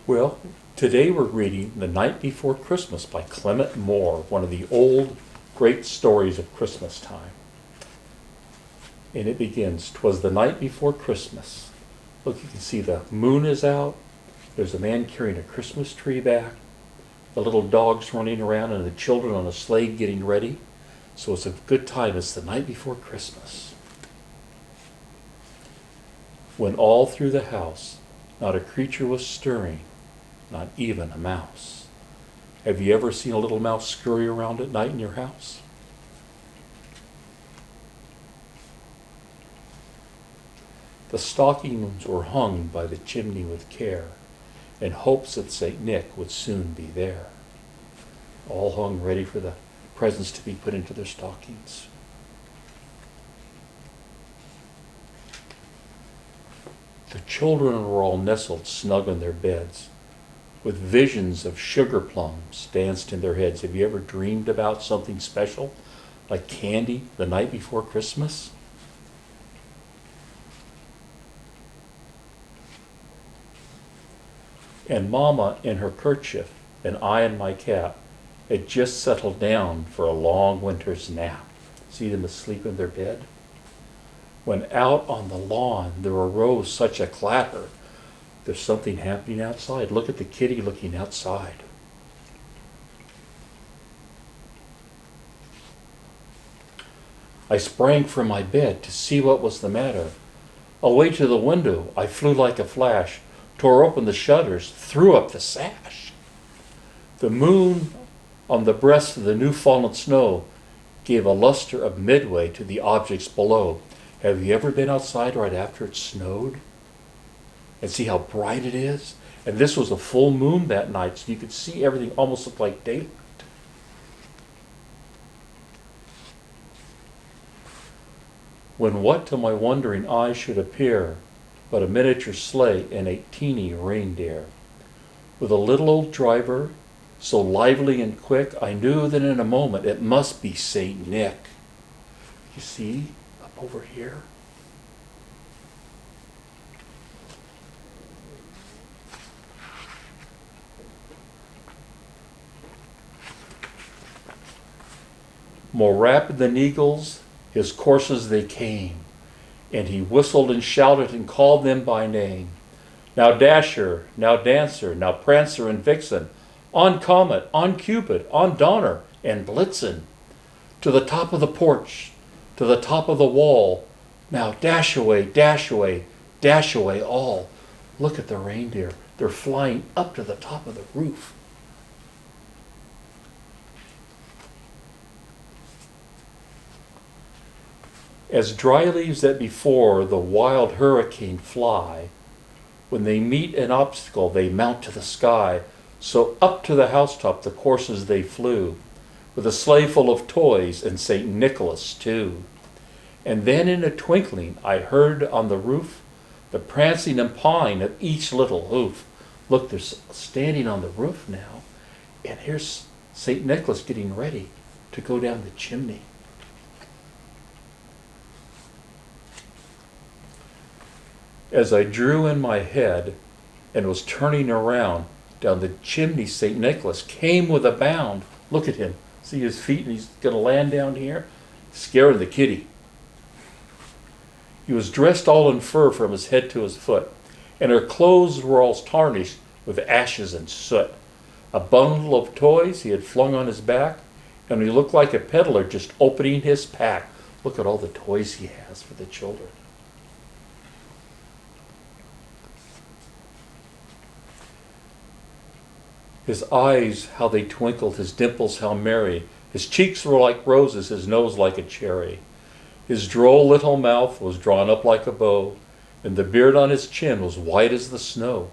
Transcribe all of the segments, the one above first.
Well, today we're reading The Night Before Christmas by Clement Moore, one of the old great stories of Christmas time. And it begins, "'Twas the night before Christmas." Look, you can see the moon is out. There's a man carrying a Christmas tree back. The little dog's running around and the children on a sleigh getting ready. So it's a good time. It's the night before Christmas. When all through the house, not a creature was stirring, not even a mouse. Have you ever seen a little mouse scurry around at night in your house? The stockings were hung by the chimney with care, in hopes that St. Nick would soon be there. All hung ready for the presents to be put into their stockings. The children were all nestled snug in their beds, with visions of sugar plums danced in their heads. Have you ever dreamed about something special, like candy, the night before Christmas? And Mama in her kerchief, and I in my cap, had just settled down for a long winter's nap. See them asleep in their bed? When out on the lawn there arose such a clatter. There's something happening outside. Look at the kitty looking outside. I sprang from my bed to see what was the matter. Away to the window I flew like a flash, tore open the shutters, threw up the sash. The moon on the breast of the new fallen snow gave a luster of midway to the objects below. Have you ever been outside right after it snowed? And see how bright it is? And this was a full moon that night, so you could see everything almost looked like daylight. When what to my wondering eyes should appear but a miniature sleigh and a teeny reindeer, with a little old driver, so lively and quick, I knew that in a moment it must be St. Nick. You see, up over here? More rapid than eagles, his coursers they came, and he whistled and shouted and called them by name. Now Dasher, now Dancer, now Prancer and Vixen, on Comet, on Cupid, on Donner and Blitzen, to the top of the porch, to the top of the wall. Now dash away, dash away, dash away all. Look at the reindeer. They're flying up to the top of the roof. As dry leaves that before the wild hurricane fly, when they meet an obstacle, they mount to the sky. So up to the housetop the coursers they flew, with a sleigh full of toys and St. Nicholas too. And then in a twinkling I heard on the roof the prancing and pawing of each little hoof. Look, they're standing on the roof now, and here's St. Nicholas getting ready to go down the chimney. As I drew in my head and was turning around, down the chimney St. Nicholas came with a bound. Look at him. See his feet, and he's going to land down here, scaring the kitty. He was dressed all in fur from his head to his foot, and her clothes were all tarnished with ashes and soot. A bundle of toys he had flung on his back, and he looked like a peddler just opening his pack. Look at all the toys he has for the children. His eyes, how they twinkled, his dimples, how merry. His cheeks were like roses, his nose like a cherry. His droll little mouth was drawn up like a bow, and the beard on his chin was white as the snow.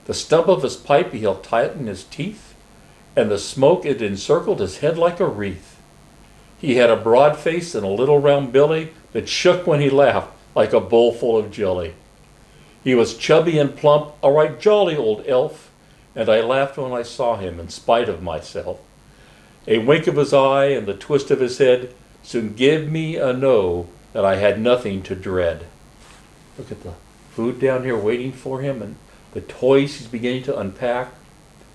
The stump of his pipe he held tight in his teeth, and the smoke it encircled his head like a wreath. He had a broad face and a little round belly that shook when he laughed like a bowl full of jelly. He was chubby and plump, a right jolly old elf, and I laughed when I saw him in spite of myself. A wink of his eye and the twist of his head soon gave me a know that I had nothing to dread. Look at the food down here waiting for him, and the toys he's beginning to unpack,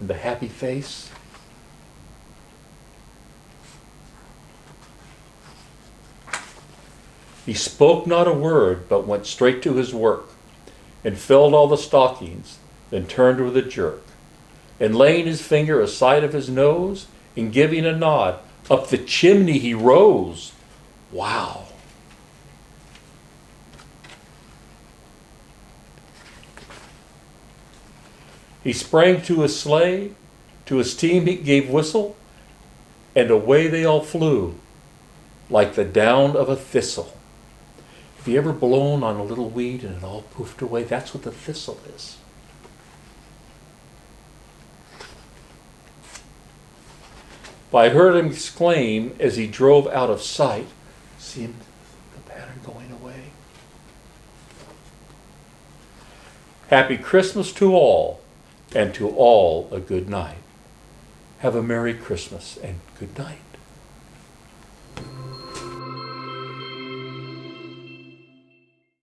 and the happy face. He spoke not a word, but went straight to his work, and filled all the stockings, then turned with a jerk, and laying his finger aside of his nose, and giving a nod, up the chimney he rose. Wow. He sprang to his sleigh, to his team he gave whistle, and away they all flew, like the down of a thistle. Have you ever blown on a little weed and it all poofed away? That's what the thistle is. But I heard him exclaim as he drove out of sight. See him, the pattern going away. Happy Christmas to all, and to all a good night. Have a Merry Christmas and good night.